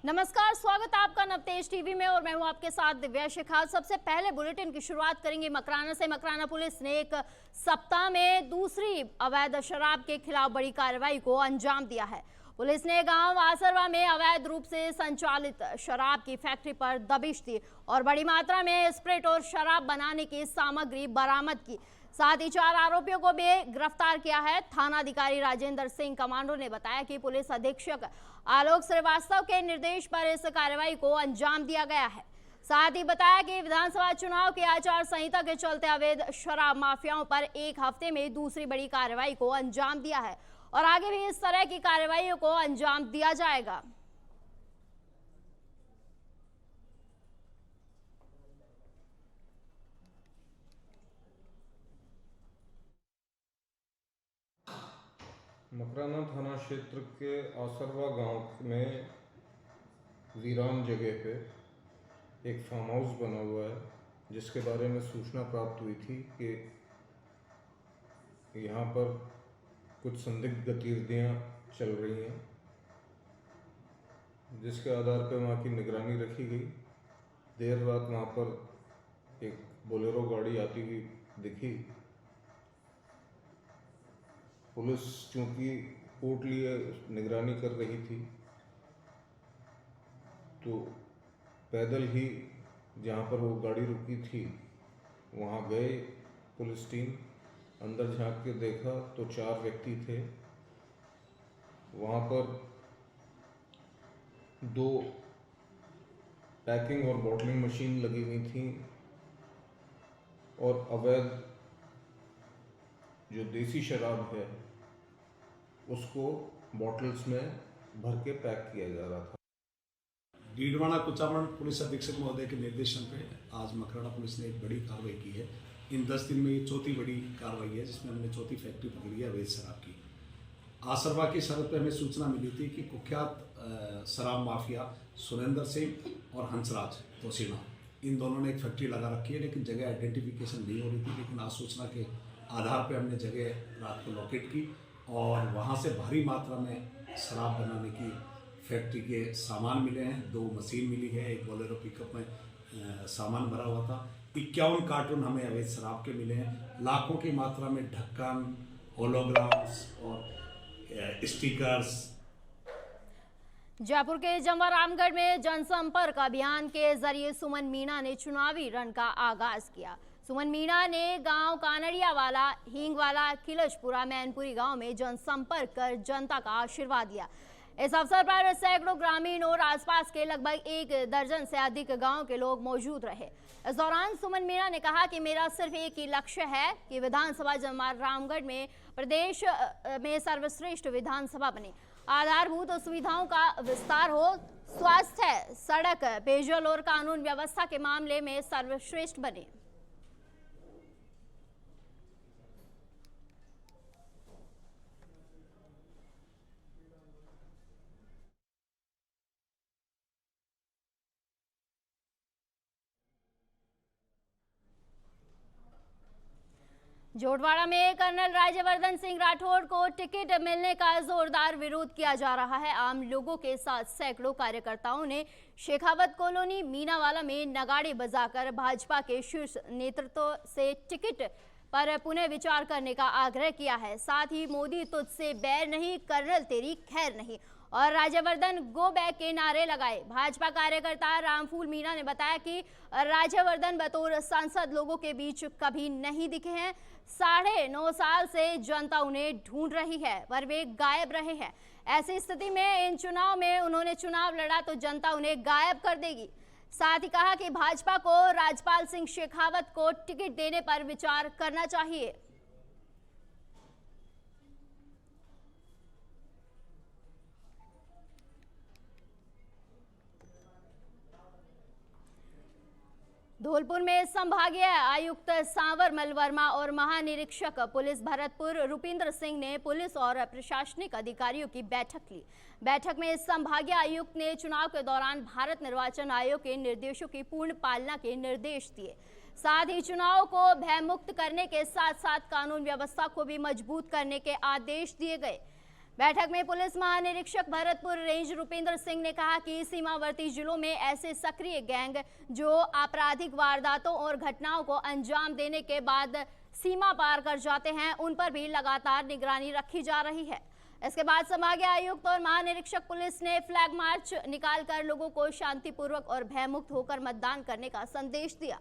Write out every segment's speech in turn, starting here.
नमस्कार, स्वागत है आपका नवतेज टीवी में और मैं हूं आपके साथ दिव्या शिखा। सबसे पहले बुलेटिन की शुरुआत करेंगे मकराना से। मकराना पुलिस ने एक सप्ताह में दूसरी अवैध शराब के खिलाफ बड़ी कार्रवाई को अंजाम दिया है। पुलिस ने गांव आसरवा में अवैध रूप से संचालित शराब की फैक्ट्री पर दबिश दी और बड़ी मात्रा में स्प्रिट और शराब बनाने की सामग्री बरामद की। साथ ही 4 आरोपियों को भी गिरफ्तार किया है। थानाधिकारी राजेंद्र सिंह कमांडो ने बताया कि पुलिस अधीक्षक आलोक श्रीवास्तव के निर्देश पर इस कार्रवाई को अंजाम दिया गया है। साथ ही बताया कि विधानसभा चुनाव की आचार संहिता के चलते अवैध शराब माफियाओं पर एक हफ्ते में दूसरी बड़ी कार्रवाई को अंजाम दिया है और आगे भी इस तरह की कार्रवाइयों को अंजाम दिया जाएगा। मकराना थाना क्षेत्र के आसरवा गांव में वीरान जगह पे एक फार्म हाउस बना हुआ है, जिसके बारे में सूचना प्राप्त हुई थी कि यहाँ पर कुछ संदिग्ध गतिविधियाँ चल रही हैं, जिसके आधार पर वहाँ की निगरानी रखी गई। देर रात वहाँ पर एक बोलेरो गाड़ी आती हुई दिखी। पुलिस चूँकि कोर्ट लिए निगरानी कर रही थी, तो पैदल ही जहाँ पर वो गाड़ी रुकी थी वहाँ गए। पुलिस टीम अंदर झांक के देखा तो 4 व्यक्ति थे। वहाँ पर 2 पैकिंग और बॉटलिंग मशीन लगी हुई थी और अवैध जो देसी शराब है उसको बॉटल्स में भर के पैक किया जा रहा था। डीडवाना कुचामन पुलिस अधीक्षक महोदय के निर्देशन पे आज मकराना पुलिस ने एक बड़ी कार्रवाई की है। इन 10 दिन में ये चौथी बड़ी कार्रवाई है, जिसमें हमने चौथी फैक्ट्री पकड़ी है अवैध शराब की। आसरवा की सरहद पे हमें सूचना मिली थी कि कुख्यात शराब माफिया सुरेंद्र सिंह और हंसराज तोसीना, इन दोनों ने एक फैक्ट्री लगा रखी है, लेकिन जगह आइडेंटिफिकेशन नहीं हो रही थी। लेकिन आज सूचना के आधार पर हमने जगह रात को लोकेट की और वहाँ से भारी मात्रा में शराब बनाने की फैक्ट्री के सामान मिले हैं। 2 मशीन मिली है, एक बोलेरो पिकअप में सामान भरा हुआ था। 51 कार्टून हमें अवैध शराब के मिले हैं। लाखों की मात्रा में ढक्कन, होलोग्राम्स और स्टिकर्स। जयपुर के जमवारामगढ़ में जनसंपर्क अभियान के जरिए सुमन मीणा ने चुनावी रण का आगाज किया। सुमन मीणा ने गांव कानड़ियावाला, हींगवाला, किलचपुरा, मैनपुरी गांव में जनसंपर्क कर जनता का आशीर्वाद दिया। इस अवसर पर सैकड़ों ग्रामीण और आसपास के लगभग 1 दर्जन से अधिक गांव के लोग मौजूद रहे। इस दौरान सुमन मीणा ने कहा कि मेरा सिर्फ एक ही लक्ष्य है कि विधानसभा जमवारामगढ़ में प्रदेश में सर्वश्रेष्ठ विधानसभा बने, आधारभूत सुविधाओं का विस्तार हो, स्वास्थ्य, सड़क, पेयजल और कानून व्यवस्था के मामले में सर्वश्रेष्ठ बने। जोटवाड़ा में कर्नल राज्यवर्धन सिंह राठौड़ को टिकट मिलने का जोरदार विरोध किया जा रहा है। आम लोगों के साथ सैकड़ों कार्यकर्ताओं ने शेखावत कॉलोनी मीनावाला में नगाड़े बजाकर भाजपा के शीर्ष नेतृत्व से टिकट पर पुनः विचार करने का आग्रह किया है। साथ ही मोदी तुझसे बैर नहीं, कर्नल तेरी खैर नहीं और राज्यवर्धन गो बैक के नारे लगाए। भाजपा कार्यकर्ता रामफूल मीणा ने बताया कि राज्यवर्धन बतौर सांसद लोगों के बीच कभी नहीं दिखे हैं। 9.5 साल से जनता उन्हें ढूंढ रही है पर वे गायब रहे हैं। ऐसी स्थिति में इन चुनाव में उन्होंने चुनाव लड़ा तो जनता उन्हें गायब कर देगी। साथ ही कहा कि भाजपा को राजपाल सिंह शेखावत को टिकट देने पर विचार करना चाहिए। धौलपुर में संभागीय आयुक्त सांवरमल वर्मा और महानिरीक्षक पुलिस भरतपुर रुपिंदर सिंह ने पुलिस और प्रशासनिक अधिकारियों की बैठक ली। बैठक में संभागीय आयुक्त ने चुनाव के दौरान भारत निर्वाचन आयोग के निर्देशों की पूर्ण पालना के निर्देश दिए। साथ ही चुनाव को भयमुक्त करने के साथ साथ कानून व्यवस्था को भी मजबूत करने के आदेश दिए गए। बैठक में पुलिस महानिरीक्षक भरतपुर रेंज रुपेंद्र सिंह ने कहा कि सीमावर्ती जिलों में ऐसे सक्रिय गैंग जो आपराधिक वारदातों और घटनाओं को अंजाम देने के बाद सीमा पार कर जाते हैं, उन पर भी लगातार निगरानी रखी जा रही है। इसके बाद संभागीय आयुक्त और महानिरीक्षक पुलिस ने फ्लैग मार्च निकालकर लोगों को शांतिपूर्वक और भयमुक्त होकर मतदान करने का संदेश दिया।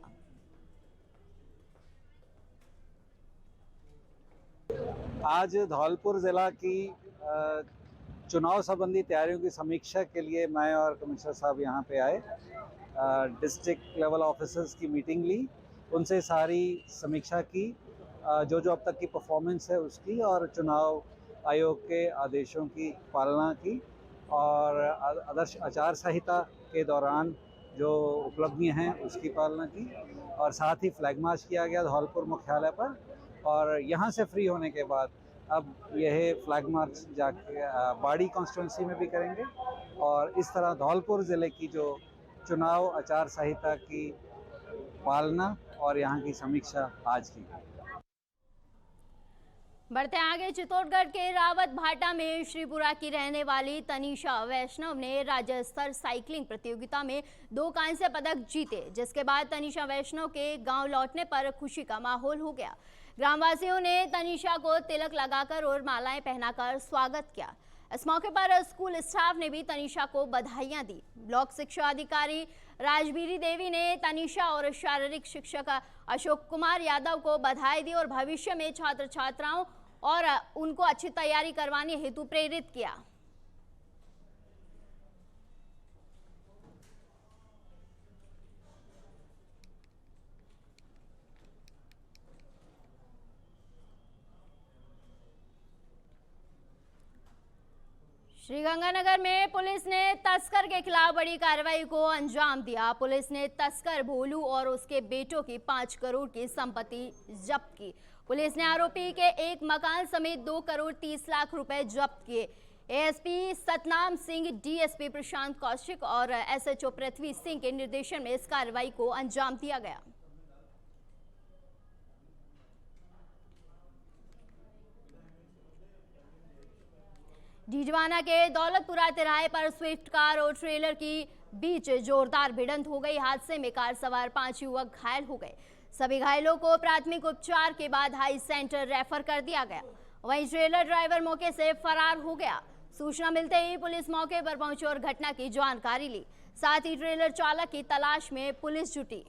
आज धौलपुर ज़िला की चुनाव संबंधी तैयारियों की समीक्षा के लिए मैं और कमिश्नर साहब यहाँ पे आए। डिस्ट्रिक्ट लेवल ऑफिसर्स की मीटिंग ली, उनसे सारी समीक्षा की, जो अब तक की परफॉर्मेंस है उसकी, और चुनाव आयोग के आदेशों की पालना की, और आदर्श आचार संहिता के दौरान जो उपलब्धियां हैं उसकी पालना की, और साथ ही फ्लैग मार्च किया गया धौलपुर मुख्यालय पर। और यहाँ से फ्री होने के बाद अब यह फ्लैग मार्च जाके बाड़ी कॉन्स्टिट्यूंसी में भी करेंगे, और इस तरह धौलपुर ज़िले की जो चुनाव आचार संहिता की पालना और यहाँ की समीक्षा आज की। बढ़ते आगे, चित्तौड़गढ़ के रावत भाटा में श्रीपुरा की रहने वाली तनिषा वैष्णव ने राज्य स्तर साइकिलिंग प्रतियोगिता में 2 कांस्य पदक जीते, जिसके बाद तनिषा वैष्णव के गांव लौटने पर खुशी का माहौल हो गया। ग्रामवासियों ने तनिषा को तिलक लगाकर और मालाएं पहनाकर स्वागत किया। इस मौके पर स्कूल स्टाफ ने भी तनिषा को बधाइयां दी। ब्लॉक शिक्षा अधिकारी राजबीरी देवी ने तनिषा और शारीरिक शिक्षक अशोक कुमार यादव को बधाई दी और भविष्य में छात्र छात्राओं और उनको अच्छी तैयारी करवाने हेतु प्रेरित किया। श्रीगंगानगर में पुलिस ने तस्कर के खिलाफ बड़ी कार्रवाई को अंजाम दिया। पुलिस ने तस्कर भोलू और उसके बेटों की 5 करोड़ की संपत्ति जब्त की। पुलिस ने आरोपी के एक मकान समेत 2 करोड़ 30 लाख रुपए जब्त किए। एएसपी सतनाम सिंह, डीएसपी प्रशांत कौशिक और एसएचओ पृथ्वी सिंह के निर्देशन में इस कार्रवाई को अंजाम दिया गया। डीडवाना के दौलतपुरा तिराहे पर स्विफ्ट कार और ट्रेलर की बीच जोरदार भिड़ंत हो गई। हादसे में कार सवार 5 युवक घायल हो गए। सभी घायलों को प्राथमिक उपचार के बाद हाई सेंटर रेफर कर दिया गया। वहीं ट्रेलर ड्राइवर मौके से फरार हो गया। सूचना मिलते ही पुलिस मौके पर पहुंची और घटना की जानकारी ली। साथ ही ट्रेलर चालक की तलाश में पुलिस जुटी।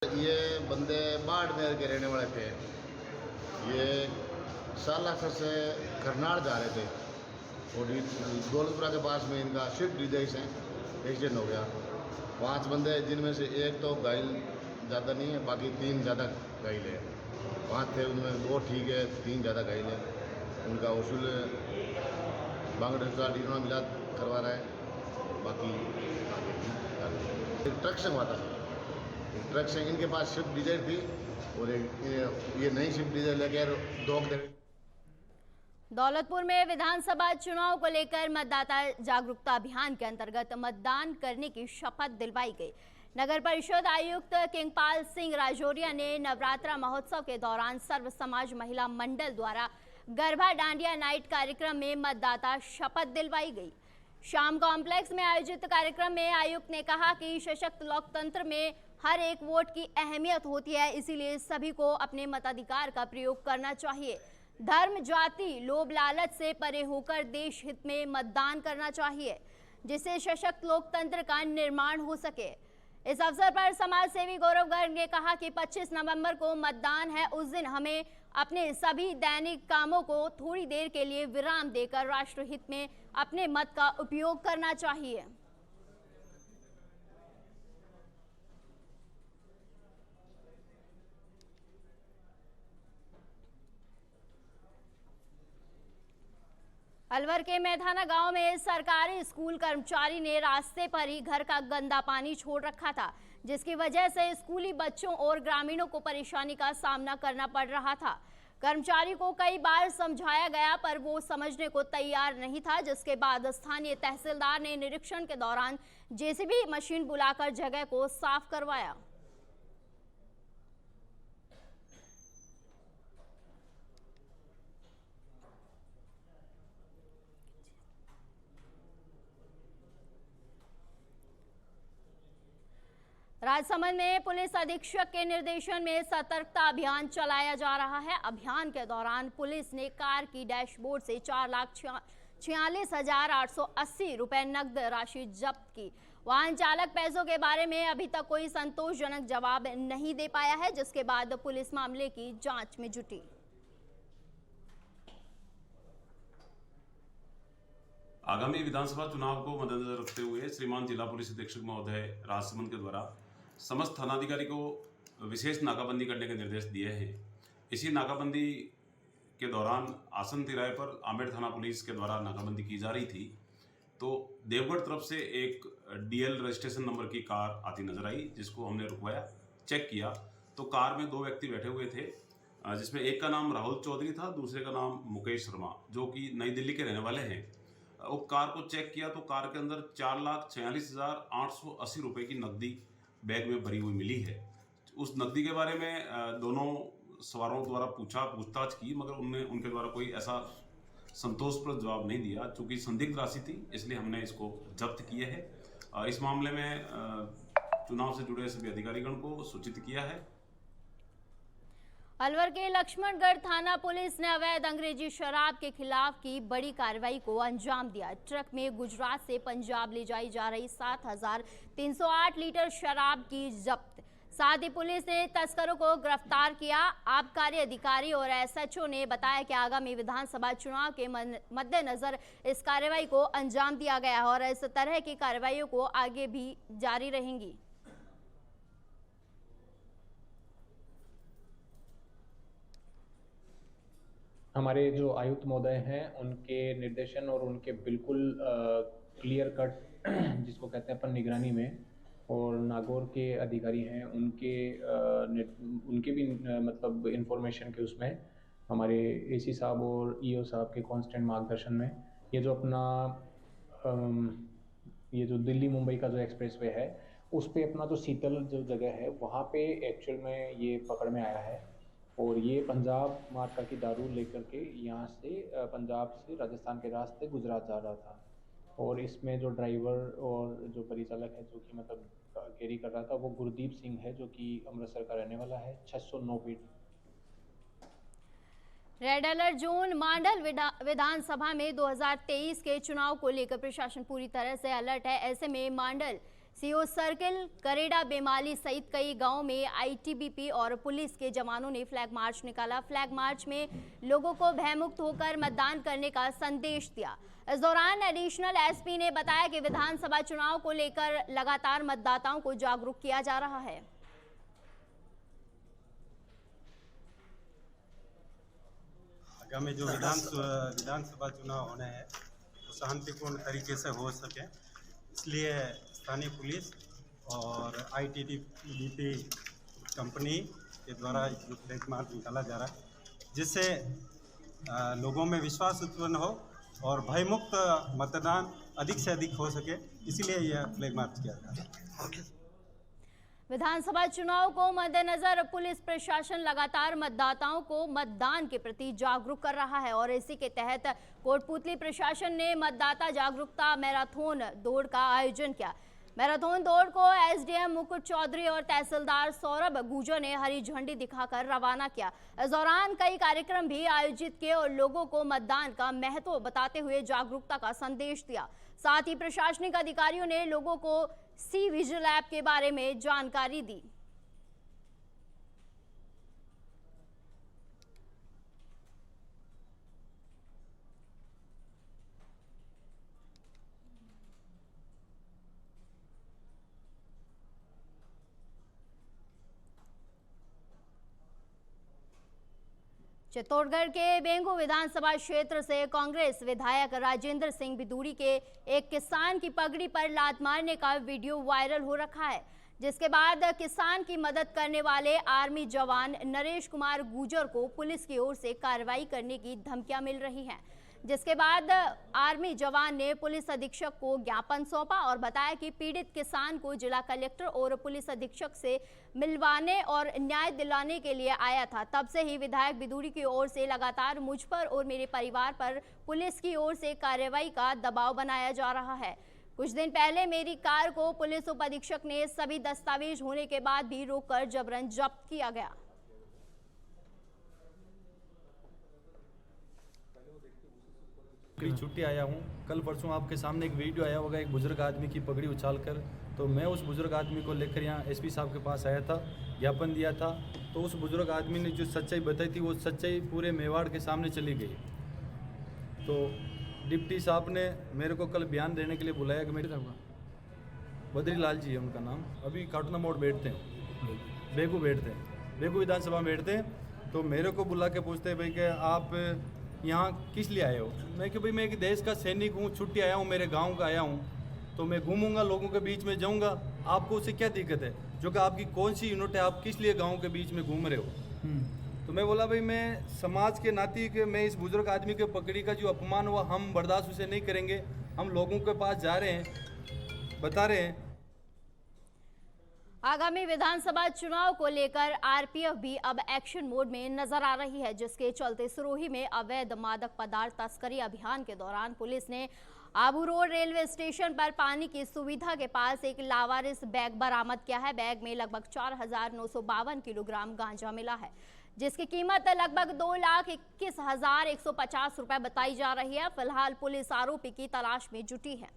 ये बंदे बाड़मेर के रहने वाले थे। ये सालासर से करनाल जा रहे थे और दौलतपुरा के पास में इनका स्विफ्ट डिजायर से एक्सीडेंट हो गया। 5 बंदे, जिनमें से एक तो घायल ज़्यादा नहीं है, बाकी 3 ज़्यादा घायल है। 5 थे, उनमें 2 ठीक है, 3 ज़्यादा घायल है। उनका वसूल बांग्लादेश डीडवाना मिला करवा रहा है। बाकी ट्रक से हुआ था, ट्रक से इनके पास स्विफ्ट डिजायर थी और ये नई स्विफ्ट डिजायर लेके दौलतपुर में विधानसभा चुनाव को लेकर मतदाता जागरूकता अभियान के अंतर्गत मतदान करने की शपथ दिलवाई गई। नगर परिषद आयुक्त किंगपाल सिंह राजौरिया ने नवरात्रा महोत्सव के दौरान सर्व समाज महिला मंडल द्वारा गरबा डांडिया नाइट कार्यक्रम में मतदाता शपथ दिलवाई गई। शाम कॉम्प्लेक्स में आयोजित कार्यक्रम में आयुक्त ने कहा कि सशक्त लोकतंत्र में हर एक वोट की अहमियत होती है, इसीलिए सभी को अपने मताधिकार का प्रयोग करना चाहिए। धर्म, जाति, लोभ लालच से परे होकर देश हित में मतदान करना चाहिए, जिससे सशक्त लोकतंत्र का निर्माण हो सके। इस अवसर पर समाज सेवी गौरव गर्ग ने कहा कि 25 नवंबर को मतदान है। उस दिन हमें अपने सभी दैनिक कामों को थोड़ी देर के लिए विराम देकर राष्ट्रहित में अपने मत का उपयोग करना चाहिए। अलवर के मैदाना गांव में सरकारी स्कूल कर्मचारी ने रास्ते पर ही घर का गंदा पानी छोड़ रखा था, जिसकी वजह से स्कूली बच्चों और ग्रामीणों को परेशानी का सामना करना पड़ रहा था। कर्मचारी को कई बार समझाया गया पर वो समझने को तैयार नहीं था, जिसके बाद स्थानीय तहसीलदार ने निरीक्षण के दौरान जेसीबी मशीन बुलाकर जगह को साफ करवाया। राजसमंद में पुलिस अधीक्षक के निर्देशन में सतर्कता अभियान चलाया जा रहा है। अभियान के दौरान पुलिस ने कार की डैशबोर्ड से 4,46,880 रुपए नकद राशि जब्त की। वाहन चालक पैसों के बारे में अभी तक कोई संतोषजनक जवाब नहीं दे पाया है, जिसके बाद पुलिस मामले की जांच में जुटी। आगामी विधानसभा चुनाव को मद्देनजर रखते हुए श्रीमान जिला पुलिस अधीक्षक महोदय राजसमंद के द्वारा समस्त थानाधिकारी को विशेष नाकाबंदी करने के निर्देश दिए हैं। इसी नाकाबंदी के दौरान आसन तिराहे पर आमेर थाना पुलिस के द्वारा नाकाबंदी की जा रही थी, तो देवगढ़ तरफ से एक DL रजिस्ट्रेशन नंबर की कार आती नजर आई, जिसको हमने रुकवाया, चेक किया तो कार में 2 व्यक्ति बैठे हुए थे, जिसमें एक का नाम राहुल चौधरी था, दूसरे का नाम मुकेश शर्मा, जो कि नई दिल्ली के रहने वाले हैं। वो कार को चेक किया तो कार के अंदर 4,46,880 रुपए की नकदी बैग में भरी हुई मिली है। उस नकदी के बारे में दोनों सवारों द्वारा पूछताछ की, मगर उनके द्वारा कोई ऐसा संतोषप्रद जवाब नहीं दिया। चूंकि संदिग्ध राशि थी, इसलिए हमने इसको जब्त किए है। इस मामले में चुनाव से जुड़े सभी अधिकारीगण को सूचित किया है। अलवर के लक्ष्मणगढ़ थाना पुलिस ने अवैध अंग्रेजी शराब के खिलाफ की बड़ी कार्रवाई को अंजाम दिया। ट्रक में गुजरात से पंजाब ले जाई जा रही 7,308 लीटर शराब की जब्त। साथ ही पुलिस ने तस्करों को गिरफ्तार किया। आबकारी अधिकारी और SHO ने बताया कि आगामी विधानसभा चुनाव के मद्देनजर इस कार्रवाई को अंजाम दिया गया है और इस तरह की कार्रवाइयों को आगे भी जारी रहेंगी। हमारे जो आयुक्त महोदय हैं उनके निर्देशन और उनके बिल्कुल क्लियर कट जिसको कहते हैं अपन निगरानी में, और नागौर के अधिकारी हैं उनके भी मतलब इंफॉर्मेशन के उसमें हमारे AC साहब और EO साहब के कांस्टेंट मार्गदर्शन में ये जो अपना ये जो दिल्ली मुंबई का जो एक्सप्रेसवे है उस पे अपना जो शीतल जो जगह है वहाँ पे एक्चुअल में ये पकड़ में आया है। और ये पंजाब मार्का की दारू लेकर के यहाँ से पंजाब से राजस्थान के रास्ते गुजरात जा रहा था, और इसमें जो ड्राइवर और जो परिचालक है जो कि मतलब कैरी कर रहा था वो गुरदीप सिंह है, जो कि अमृतसर का रहने वाला है। 609 feet. Red alert zone Mandal विधानसभा में 2023 के चुनाव को लेकर प्रशासन पूरी तरह से अलर्ट है। ऐसे में मांडल CO सर्किल, करेड़ा, बेमाली सहित कई गांवों में ITBP और पुलिस के जवानों ने फ्लैग मार्च निकाला। फ्लैग मार्च में लोगों को भयमुक्त होकर मतदान करने का संदेश दिया। इस दौरान एडिशनल SP ने बताया कि विधानसभा चुनाव को लेकर लगातार मतदाताओं को जागरूक किया जा रहा है। आगामी जो विधानसभा चुनाव होने हैं तो शांतिपूर्ण तरीके से हो सके, इसलिए स्थानीय पुलिस और ITBP कंपनी के द्वारा जो फ्लैग मार्च निकाला जा रहा है, जिससे लोगों में विश्वास उत्पन्न हो और भयमुक्त मतदान अधिक से अधिक हो सके, इसीलिए यह फ्लैग मार्च किया जा रहा है। विधानसभा चुनाव को मद्देनजर पुलिस प्रशासन लगातार मतदाताओं को मतदान के प्रति जागरूक कर रहा है और इसी के तहत कोटपूतली प्रशासन ने मतदाता जागरूकता मैराथन दौड़ का आयोजन किया। मैराथन दौड़ को SDM मुकुट चौधरी और तहसीलदार सौरभ गुजर ने हरी झंडी दिखाकर रवाना किया। इस दौरान कई कार्यक्रम भी आयोजित किए और लोगों को मतदान का महत्व बताते हुए जागरूकता का संदेश दिया। साथ ही प्रशासनिक अधिकारियों ने लोगों को सी विजिल ऐप के बारे में जानकारी दी। चित्तौड़गढ़ के बेंगू विधानसभा क्षेत्र से कांग्रेस विधायक राजेंद्र सिंह बिदूड़ी के एक किसान की पगड़ी पर लात मारने का वीडियो वायरल हो रखा है। जिसके बाद किसान की मदद करने वाले आर्मी जवान नरेश कुमार गुर्जर को पुलिस की ओर से कार्रवाई करने की धमकियां मिल रही हैं। जिसके बाद आर्मी जवान ने पुलिस अधीक्षक को ज्ञापन सौंपा और बताया कि पीड़ित किसान को जिला कलेक्टर और पुलिस अधीक्षक से मिलवाने और न्याय दिलाने के लिए आया था। तब से ही विधायक बिदुड़ी की ओर से लगातार मुझ पर और मेरे परिवार पर पुलिस की ओर से कार्रवाई का दबाव बनाया जा रहा है। कुछ दिन पहले मेरी कार को पुलिस उप अधीक्षक ने सभी दस्तावेज होने के बाद भी रोककर जबरन जब्त किया गया। छुट्टी आया हूँ। कल परसों आपके सामने एक वीडियो आया होगा एक बुजुर्ग आदमी की पगड़ी उछालकर, तो मैं उस बुजुर्ग आदमी को लेकर यहाँ एसपी साहब के पास आया था, ज्ञापन दिया था। तो उस बुजुर्ग आदमी ने जो सच्चाई बताई थी वो सच्चाई पूरे मेवाड़ के सामने चली गई। तो डिप्टी साहब ने मेरे को कल बयान देने के लिए बुलाया कि मेरे बद्री लाल जी है उनका नाम, अभी काटना मोड़ बैठते हैं, बेगू बैठते हैं, बेगू विधानसभा में बैठते हैं। तो मेरे को बुला के पूछते हैं भाई कि आप यहाँ किस लिए आए हो। मैं कि भाई मैं एक देश का सैनिक हूँ, छुट्टी आया हूँ, मेरे गांव का आया हूँ, तो मैं घूमूंगा, लोगों के बीच में जाऊँगा, आपको उससे क्या दिक्कत है, जो कि आपकी कौन सी यूनिट है, आप किस लिए गाँव के बीच में घूम रहे हो। तो मैं बोला भाई मैं समाज के नाते के मैं इस बुजुर्ग आदमी के पकड़ी का जो अपमान हुआ हम बर्दाश्त उसे नहीं करेंगे। हम लोगों के पास जा रहे हैं, बता रहे हैं। आगामी विधानसभा चुनाव को लेकर आरपीएफ भी अब एक्शन मोड में नजर आ रही है, जिसके चलते सिरोही में अवैध मादक पदार्थ तस्करी अभियान के दौरान पुलिस ने आबू रोड रेलवे स्टेशन पर पानी की सुविधा के पास एक लावारिस बैग बरामद किया है। बैग में लगभग 4,952 किलोग्राम गांजा मिला है, जिसकी कीमत लगभग 2,21,150 रुपए बताई जा रही है। फिलहाल पुलिस आरोपी की तलाश में जुटी है।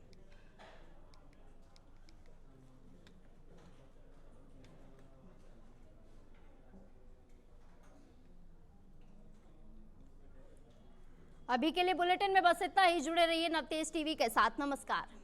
अभी के लिए बुलेटिन में बस इतना ही। जुड़े रहिए नवतेज टीवी के साथ। नमस्कार।